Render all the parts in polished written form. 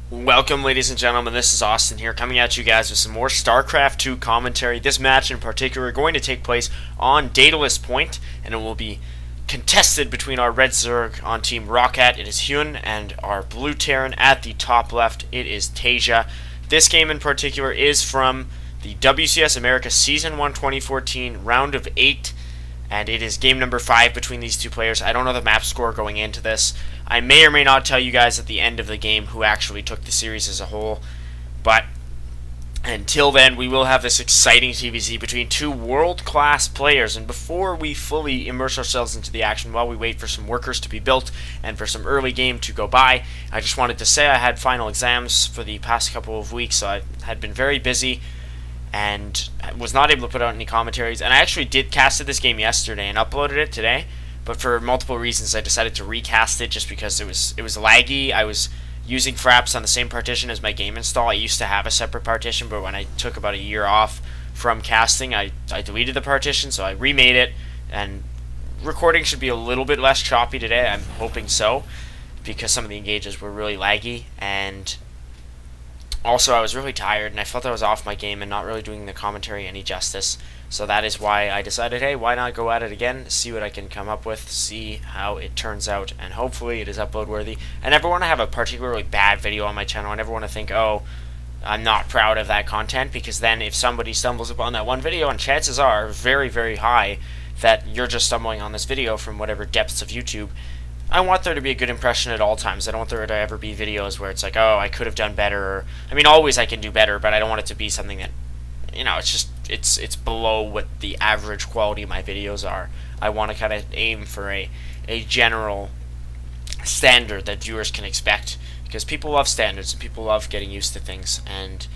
Welcome, ladies and gentlemen. This is Austin here, coming at you guys with some more StarCraft 2 commentary. This match in particular going to take place on Daedalus Point, and it will be contested between our Red Zerg on Team Roccat. It is HyuN, and our Blue Terran at the top left. It is TaeJa. This game in particular is from the WCS America Season 1 2014 Round of 8, and it is game number 5 between these two players. I don't know the map score going into this. I may or may not tell you guys at the end of the game who actually took the series as a whole, but until then, we will have this exciting TvZ between two world-class players. And before we fully immerse ourselves into the action, while we wait for some workers to be built and for some early game to go by, I just wanted to say I had final exams for the past couple of weeks, so I had been very busy and was not able to put out any commentaries. And I actually did casted this game yesterday and uploaded it today, but for multiple reasons I decided to recast it just because it was laggy. I was using Fraps on the same partition as my game install. I used to have a separate partition, but when I took about a year off from casting, I deleted the partition, so I remade it, and recording should be a little bit less choppy today. I'm hoping so, because some of the engages were really laggy, and also I was really tired, and I felt I was off my game and not really doing the commentary any justice. So that is why I decided, hey, why not go at it again, see what I can come up with, see how it turns out, and hopefully it is upload worthy. I never want to have a particularly bad video on my channel. I never want to think, oh, I'm not proud of that content, because then if somebody stumbles upon that one video, and chances are very, very high that you're just stumbling on this video from whatever depths of YouTube, I want there to be a good impression at all times. I don't want there to ever be videos where it's like, oh, I could have done better. Or, I mean, always I can do better, but I don't want it to be something that, it's just it's below what the average quality of my videos are. I want to kind of aim for a general standard that viewers can expect, because people love standards and people love getting used to things. And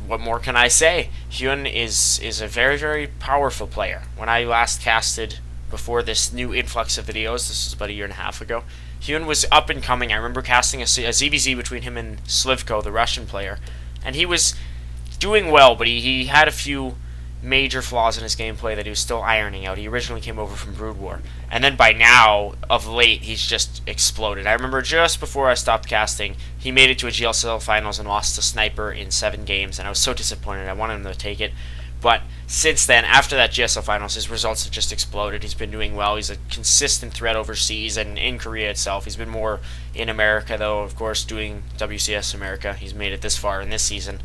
what more can I say? HyuN is a very, very powerful player. When I last casted before this new influx of videos, this was about a year and a half ago, HyuN was up and coming. I remember casting a ZvZ between him and Slivko, the Russian player, and he was doing well, but he had a few major flaws in his gameplay that he was still ironing out. He originally came over from Brood War, and then by now, of late, he's just exploded. I remember just before I stopped casting, he made it to a GLCL finals and lost to Sniper in 7 games, and I was so disappointed. I wanted him to take it, but since then, after that GSL finals, his results have just exploded. He's been doing well. He's a consistent threat overseas and in Korea itself. He's been more in America, though, of course, doing WCS America. He's made it this far in this season.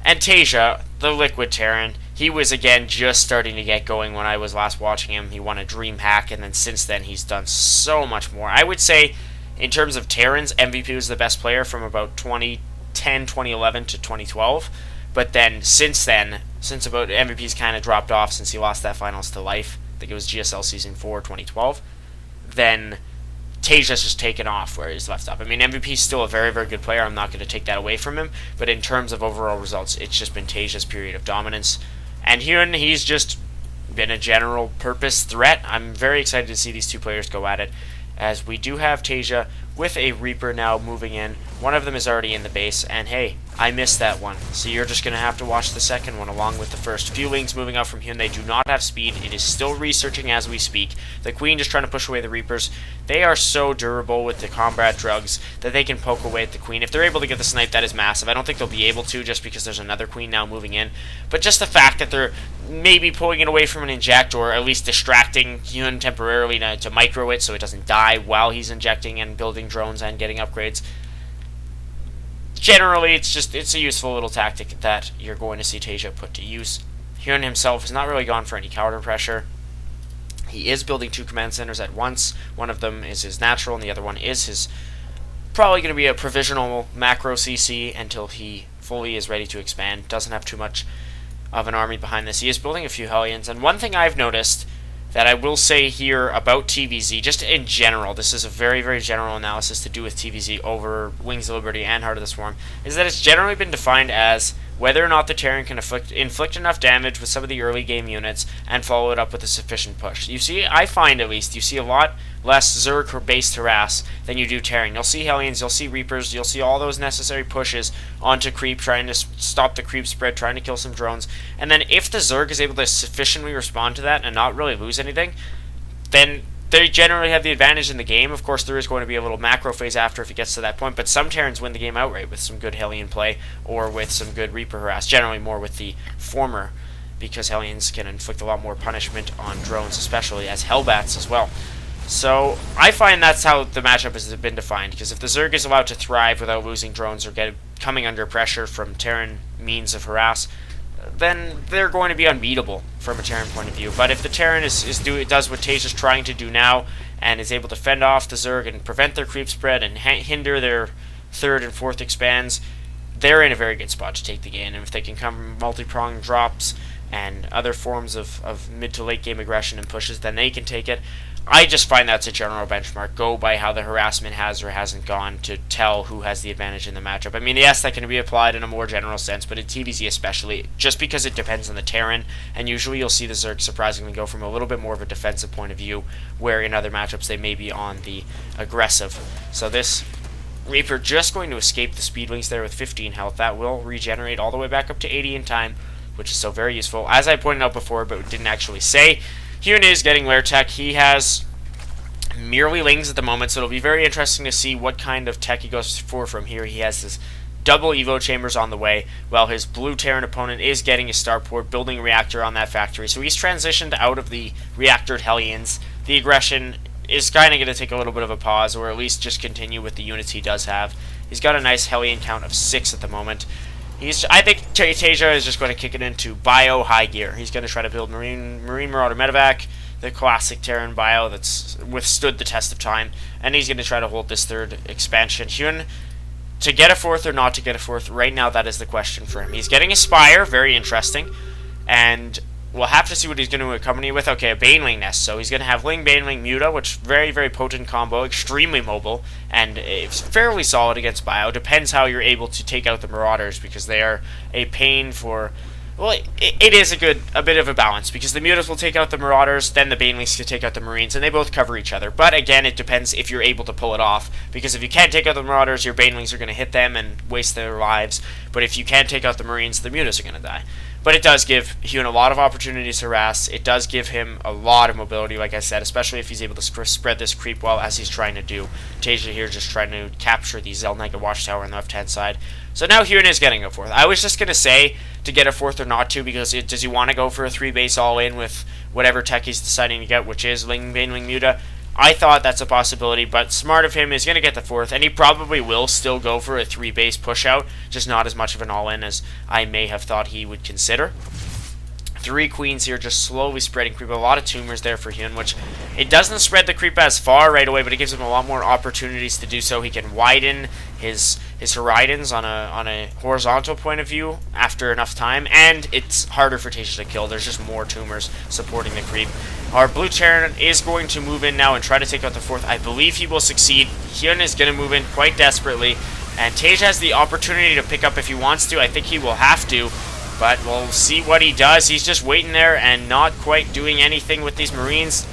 And TaeJa, the Liquid Terran, he was again just starting to get going when I was last watching him. He won a Dream Hack, and then since then he's done so much more. I would say, in terms of Terrans, MVP was the best player from about 2010, 2011 to 2012. But then, since about MVP's kind of dropped off since he lost that finals to Life, I think it was GSL Season 4, 2012, then TaeJa's just taken off where he's left up. I mean, MVP's still a very, very good player. I'm not going to take that away from him. But in terms of overall results, it's just been TaeJa's period of dominance. And HyuN, he's just been a general purpose threat. I'm very excited to see these two players go at it, as we do have TaeJa with a Reaper now moving in. One of them is already in the base, and hey, I missed that one. So you're just going to have to watch the second one along with the first. Few wings moving up from HyuN. They do not have speed. It is still researching as we speak. The Queen just trying to push away the Reapers. They are so durable with the combat drugs that they can poke away at the Queen. If they're able to get the snipe, that is massive. I don't think they'll be able to, just because there's another Queen now moving in. But just the fact that they're maybe pulling it away from an inject, or at least distracting HyuN temporarily to micro it so it doesn't die while he's injecting and building drones and getting upgrades. Generally, it's a useful little tactic that you're going to see TaeJa put to use. HyuN himself has not really gone for any counter pressure. He is building 2 command centers at once. One of them is his natural, and the other one is his probably going to be a provisional macro CC until he fully is ready to expand. Doesn't have too much of an army behind this. He is building a few HyuNs, and one thing I've noticed that I will say here about TvZ, just in general, this is a very, very general analysis to do with TvZ over Wings of Liberty and Heart of the Swarm, is that it's generally been defined as whether or not the Terran can inflict enough damage with some of the early game units and follow it up with a sufficient push. You see, I find at least, you see a lot less Zerg-based harass than you do Terran. You'll see Hellions, you'll see Reapers, you'll see all those necessary pushes onto creep, trying to stop the creep spread, trying to kill some drones. And then if the Zerg is able to sufficiently respond to that and not really lose anything, then they generally have the advantage in the game. Of course, there is going to be a little macro phase after if it gets to that point, but some Terrans win the game outright with some good HyuN play or with some good Reaper harass, generally more with the former, because HyuNs can inflict a lot more punishment on drones, especially as Hellbats as well. So I find that's how the matchup has been defined, because if the Zerg is allowed to thrive without losing drones or coming under pressure from Terran means of harass, then they're going to be unbeatable from a Terran point of view. But if the Terran does what TaeJa's trying to do now and is able to fend off the Zerg and prevent their creep spread and hinder their third and fourth expands, they're in a very good spot to take the game. And if they can come multi-pronged drops and other forms of mid to late game aggression and pushes, then they can take it. I just find that's a general benchmark. Go by how the harassment has or hasn't gone to tell who has the advantage in the matchup. I mean, yes, that can be applied in a more general sense, but in TvZ especially, just because it depends on the Terran, and usually you'll see the Zerg surprisingly go from a little bit more of a defensive point of view, where in other matchups they may be on the aggressive. So this Reaper just going to escape the speedlings there with 15 health. That will regenerate all the way back up to 80 in time, which is so very useful. As I pointed out before, but didn't actually say, HyuN is getting Lair Tech. He has merely Lings at the moment, so it'll be very interesting to see what kind of tech he goes for from here. He has his double Evo chambers on the way, while his blue Terran opponent is getting a starport, building a reactor on that factory. So he's transitioned out of the reactored HyuNs. The aggression is kind of going to take a little bit of a pause, or at least just continue with the units he does have. He's got a nice HyuN count of 6 at the moment. I think TaeJa is just going to kick it into bio high gear. He's going to try to build Marine Marauder Medevac, the classic Terran bio that's withstood the test of time, and he's going to try to hold this third expansion. HyuN, to get a fourth or not to get a fourth, right now that is the question for him. He's getting a Spire, very interesting, and we'll have to see what he's going to accompany with. Okay, a Baneling Nest, so he's going to have Ling, Baneling, Muta, which very, very potent combo, extremely mobile, and it's fairly solid against bio. Depends how you're able to take out the Marauders, because they are a pain for... Well, it is a bit of a balance, because the Mutas will take out the Marauders, then the Banelings can take out the Marines, and they both cover each other. But again, it depends if you're able to pull it off, because if you can't take out the Marauders, your Banelings are going to hit them and waste their lives. But if you can't take out the Marines, the Mutas are going to die. But it does give HyuN a lot of opportunities to harass. It does give him a lot of mobility, like I said, especially if he's able to spread this creep well, as he's trying to do. TaeJa here just trying to capture the Zelnega Watchtower on the left-hand side. So now HyuN is getting a fourth. I was just going to say to get a fourth or not to, because does he want to go for a 3-base all-in with whatever tech he's deciding to get, which is Ling, Baneling, Muta? I thought that's a possibility, but smart of him is going to get the fourth, and he probably will still go for a 3-base push-out, just not as much of an all-in as I may have thought he would consider. 3 queens here, just slowly spreading creep. A lot of tumors there for HyuN, which it doesn't spread the creep as far right away, but it gives him a lot more opportunities to do so. He can widen his horizons on a horizontal point of view after enough time, and it's harder for TaeJa to kill. There's just more tumors supporting the creep. Our blue Terran is going to move in now and try to take out the fourth. I believe he will succeed. HyuN is going to move in quite desperately, and TaeJa has the opportunity to pick up if he wants to. I think he will have to, but we'll see what he does. He's just waiting there and not quite doing anything with these Marines.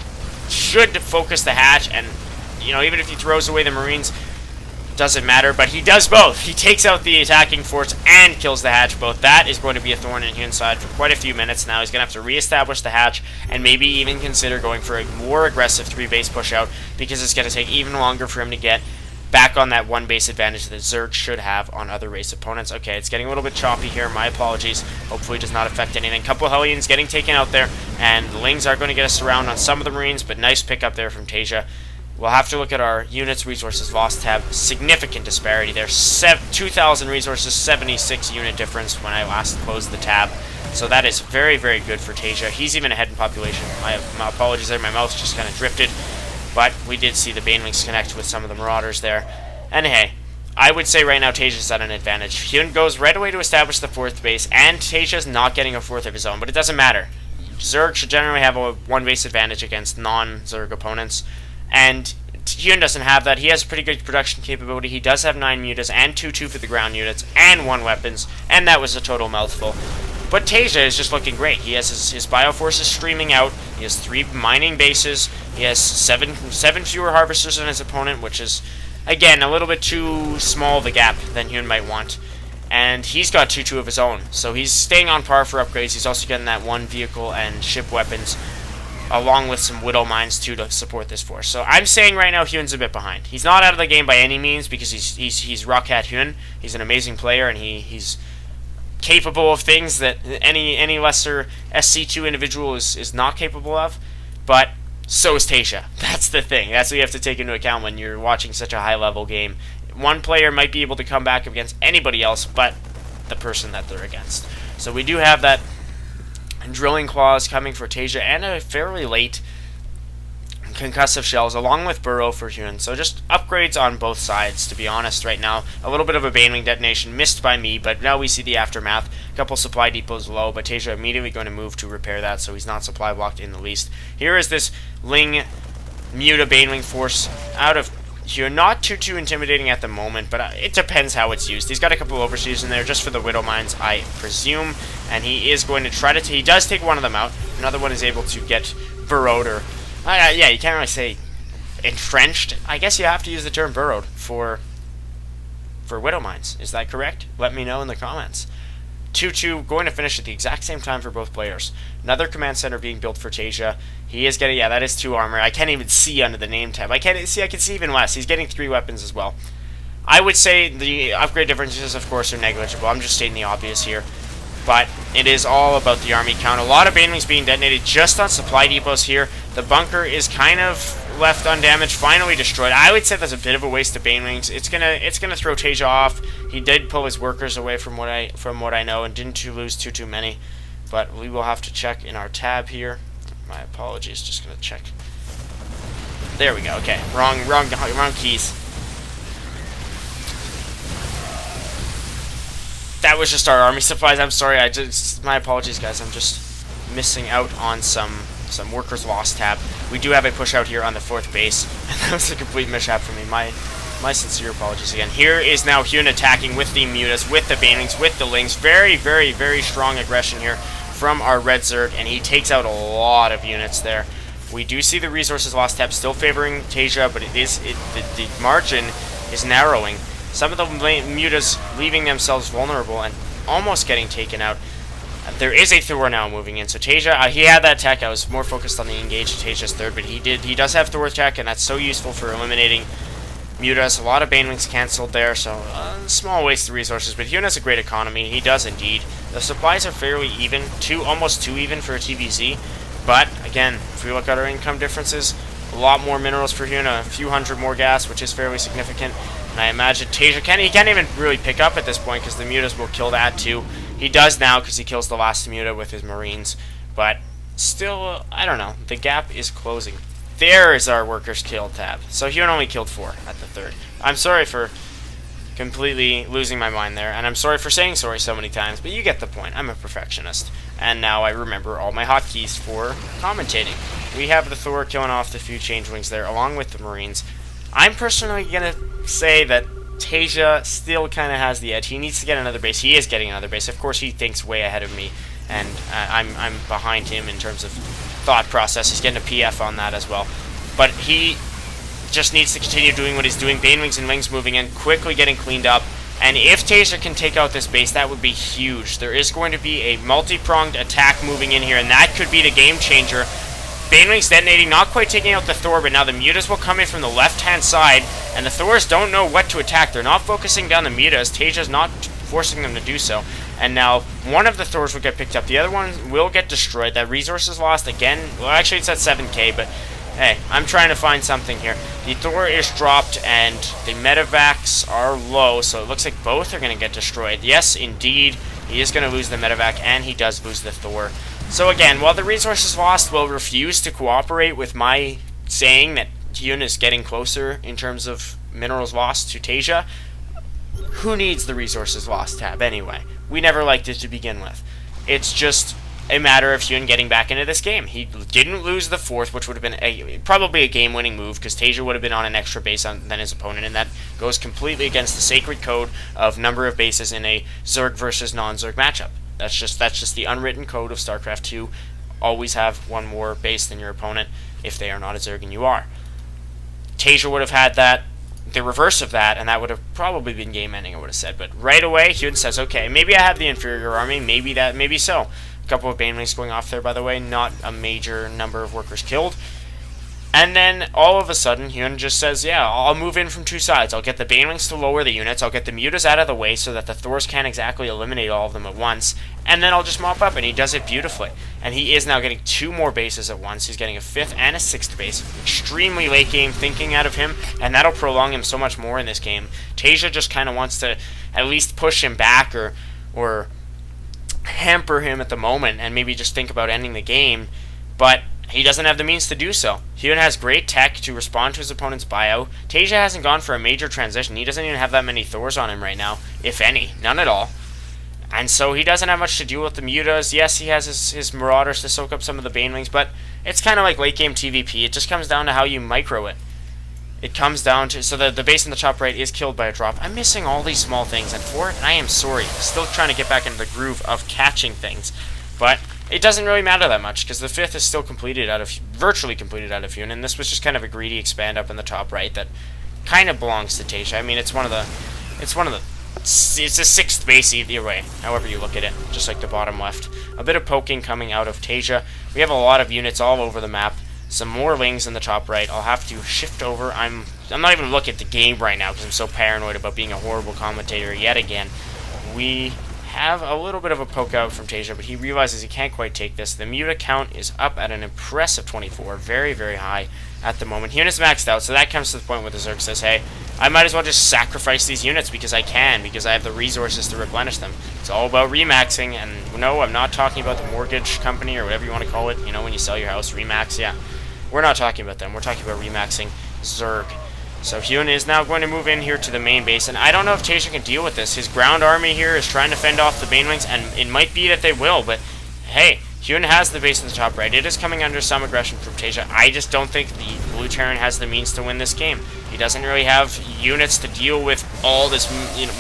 Should focus the hatch, and even if he throws away the Marines, doesn't matter, but he does both. He takes out the attacking force and kills the hatch both. That is going to be a thorn in HyuN's side for quite a few minutes now. He's going to have to reestablish the hatch and maybe even consider going for a more aggressive 3-base push-out, because it's going to take even longer for him to get back on that 1-base advantage that Zerg should have on other race opponents. Okay, it's getting a little bit choppy here. My apologies. Hopefully it does not affect anything. Couple HyuNs getting taken out there, and the Lings are going to get a surround on some of the Marines, but nice pickup there from TaeJa. We'll have to look at our units resources lost tab. Significant disparity there. 2,000 resources, 76 unit difference when I last closed the tab. So that is very, very good for TaeJa. He's even ahead in population. My apologies there. My mouse just kind of drifted. But we did see the Banelings connect with some of the Marauders there. And hey, I would say right now TaeJa's at an advantage. HyuN goes right away to establish the 4th base, and TaeJa's not getting a 4th of his own. But it doesn't matter. Zerg should generally have a 1-base advantage against non-Zerg opponents. And HyuN doesn't have that. He has pretty good production capability. He does have 9 mutas and 2 for the ground units and 1 weapons, and that was a total mouthful. But TaeJa is just looking great. He has his bioforces streaming out. He has 3 mining bases. He has 7 fewer harvesters than his opponent, which is, again, a little bit too small of a gap than HyuN might want. And he's got 2 of his own, so he's staying on par for upgrades. He's also getting that 1 vehicle and ship weapons. along with some Widow Mines too to support this force. So I'm saying right now HyuN's a bit behind. He's not out of the game by any means because he's Rockhat HyuN. He's an amazing player and he's capable of things that any lesser SC2 individual is not capable of. But so is TaeJa. That's the thing. That's what you have to take into account when you're watching such a high level game. One player might be able to come back against anybody else but the person that they're against. So we do have that Drilling Claws coming for TaeJa and a fairly late Concussive Shells along with Burrow for HyuN. So just upgrades on both sides, to be honest, right now. A little bit of a Banewing detonation missed by me, but now we see the aftermath. A couple supply depots low, but TaeJa immediately going to move to repair that, so he's not supply blocked in the least. Here is this Ling Muta Banewing force out of HyuN. Not too intimidating at the moment, but it depends how it's used. He's got a couple of overseers in there just for the Widow Mines, I presume, and he is going to try to he does take one of them out. Another one is able to get burrowed, or yeah, you can't really say entrenched. I guess you have to use the term burrowed for Widow Mines. Is that correct? Let me know in the comments. 2-2 going to finish at the exact same time for both players. Another command center being built for TaeJa. He is getting, yeah, that is 2 armor. I can't even see under the name tab. I can see even less. He's getting 3 weapons as well. I would say the upgrade differences, of course, are negligible. I'm just stating the obvious here. But it is all about the army count. A lot of Banelings being detonated just on supply depots here. The bunker is kind of left undamaged, finally destroyed. I would say that's a bit of a waste of Banelings. It's gonna throw TaeJa off. He did pull his workers away from what I know, and didn't lose too many. But we will have to check in our tab here. My apologies, just gonna check. There we go. Okay, wrong keys. That was just our army supplies. I'm sorry. My apologies, guys. I'm just missing out on some workers lost tab. We do have a push out here on the 4th base, and that was a complete mishap for me. My sincere apologies again. Here is now HyuN attacking with the Mutas, with the Banelings, with the Lings. Very strong aggression here from our Red Zerg, and he takes out a lot of units there. We do see the resources lost tab still favoring TaeJa, but the margin is narrowing. Some of the Mutas leaving themselves vulnerable and almost getting taken out. There is a Thor now moving in, so TaeJa, he had that tech. I was more focused on the engage of TaeJa's 3rd, but he does have Thor tech, and that's so useful for eliminating Mutas. A lot of Banelings cancelled there, so small waste of resources, but HyuN has a great economy. He does indeed. The supplies are fairly even, almost too even for a TvZ, but again, if we look at our income differences, a lot more minerals for HyuN, a few hundred more gas, which is fairly significant. And I imagine TaeJa can't even really pick up at this point because the Mutas will kill that too. He does now because he kills the last Muta with his Marines, but still, I don't know. The gap is closing. There is our workers killed tab. So HyuN only killed 4 at the 3rd. I'm sorry for completely losing my mind there, and I'm sorry for saying sorry so many times, but you get the point. I'm a perfectionist, and now I remember all my hotkeys for commentating. We have the Thor killing off the few changelings there, along with the Marines. I'm personally going to say that TaeJa still kind of has the edge. He needs to get another base. He is getting another base. Of course, he thinks way ahead of me, and I'm behind him in terms of thought process. He's getting a PF on that as well. But he just needs to continue doing what he's doing. Banelings and Lings moving in, quickly getting cleaned up. And if TaeJa can take out this base, that would be huge. There is going to be a multi-pronged attack moving in here, and that could be the game changer. Banelings detonating, not quite taking out the Thor, but now the Mutas will come in from the left-hand side, and the Thors don't know what to attack. They're not focusing down the Mutas. TaeJa's not forcing them to do so. And now one of the Thors will get picked up. The other one will get destroyed. That resource is lost again. Well, actually, it's at 7k, but hey, I'm trying to find something here. The Thor is dropped, and the medevacs are low, so it looks like both are going to get destroyed. Yes, indeed, he is going to lose the medevac, and he does lose the Thor. So again, while the resources lost will refuse to cooperate with my saying that HyuN is getting closer in terms of minerals lost to TaeJa, who needs the resources lost tab anyway? We never liked it to begin with. It's just a matter of HyuN getting back into this game. He didn't lose the 4th, which would have been probably a game-winning move, because TaeJa would have been on an extra base than his opponent, and that goes completely against the sacred code of number of bases in a Zerg versus non-Zerg matchup. That's just the unwritten code of StarCraft 2. Always have one more base than your opponent if they are not a Zerg and you are. TaeJa would have had that, the reverse of that, and that would have probably been game ending, I would have said. But right away, HyuN says, okay, maybe I have the inferior army, maybe so. couple of banelings going off there, by the way. Not a major number of workers killed. And then all of a sudden, HyuN just says, yeah, I'll move in from two sides. I'll get the banelings to lower the units. I'll get the mutas out of the way so that the Thors can't exactly eliminate all of them at once. And then I'll just mop up, and he does it beautifully. And he is now getting 2 more bases at once. He's getting a 5th and a 6th base. Extremely late game thinking out of him, and that'll prolong him so much more in this game. TaeJa just kind of wants to at least push him back or hamper him at the moment and maybe just think about ending the game. But he doesn't have the means to do so. HyuN has great tech to respond to his opponent's buyout. TaeJa hasn't gone for a major transition. He doesn't even have that many Thors on him right now, if any. None at all. And so he doesn't have much to deal with the mutas. Yes, he has his Marauders to soak up some of the banelings, but it's kind of like late game TVP. It just comes down to how you micro it. It comes down to, so the base in the top right is killed by a drop. I'm missing all these small things, and for it, I am sorry. Still trying to get back into the groove of catching things. But it doesn't really matter that much, because the 5th is still virtually completed out of HyuN, and this was just kind of a greedy expand up in the top right that kind of belongs to TaeJa. I mean, it's a 6th base either way, however you look at it, just like the bottom left. A bit of poking coming out of TaeJa. We have a lot of units all over the map. Some more lings in the top right. I'll have to shift over. I'm not even looking at the game right now because I'm so paranoid about being a horrible commentator yet again. We have a little bit of a poke out from TaeJa, but he realizes he can't quite take this. The muta count is up at an impressive 24, very, very high at the moment. HyuN is maxed out, so that comes to the point where the Zerg says, hey, I might as well just sacrifice these units because I can, because I have the resources to replenish them. It's all about remaxing, and no, I'm not talking about the mortgage company or whatever you want to call it, you know, when you sell your house, remax, yeah. We're not talking about them, we're talking about remaxing Zerg. So HyuN is now going to move in here to the main base, and I don't know if TaeJa can deal with this. His ground army here is trying to fend off the banelings, and it might be that they will, but hey, HyuN has the base in the top right. It is coming under some aggression from TaeJa. I just don't think the Blue Terran has the means to win this game. He doesn't really have units to deal with all this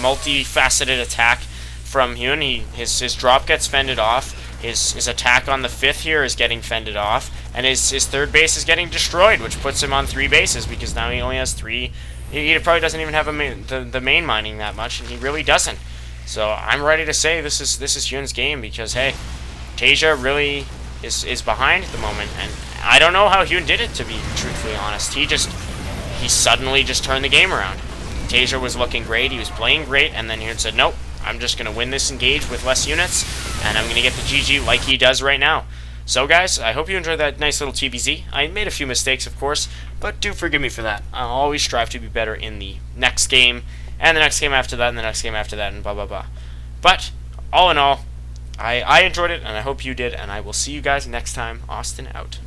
multifaceted attack from HyuN. His drop gets fended off. His attack on the 5th here is getting fended off, and his 3rd base is getting destroyed, which puts him on 3 bases because now he only has 3. He probably doesn't even have the main mining that much, and he really doesn't. So I'm ready to say this is HyuN's game because hey, TaeJa really is behind at the moment, and I don't know how HyuN did it, to be truthfully honest. He suddenly just turned the game around. TaeJa was looking great, he was playing great, and then HyuN said, nope, I'm just going to win this engage with less units, and I'm going to get the GG like he does right now. So guys, I hope you enjoyed that nice little TvZ. I made a few mistakes, of course, but do forgive me for that. I'll always strive to be better in the next game, and the next game after that, and the next game after that, and blah blah blah. But, all in all, I enjoyed it, and I hope you did, and I will see you guys next time. Austin out.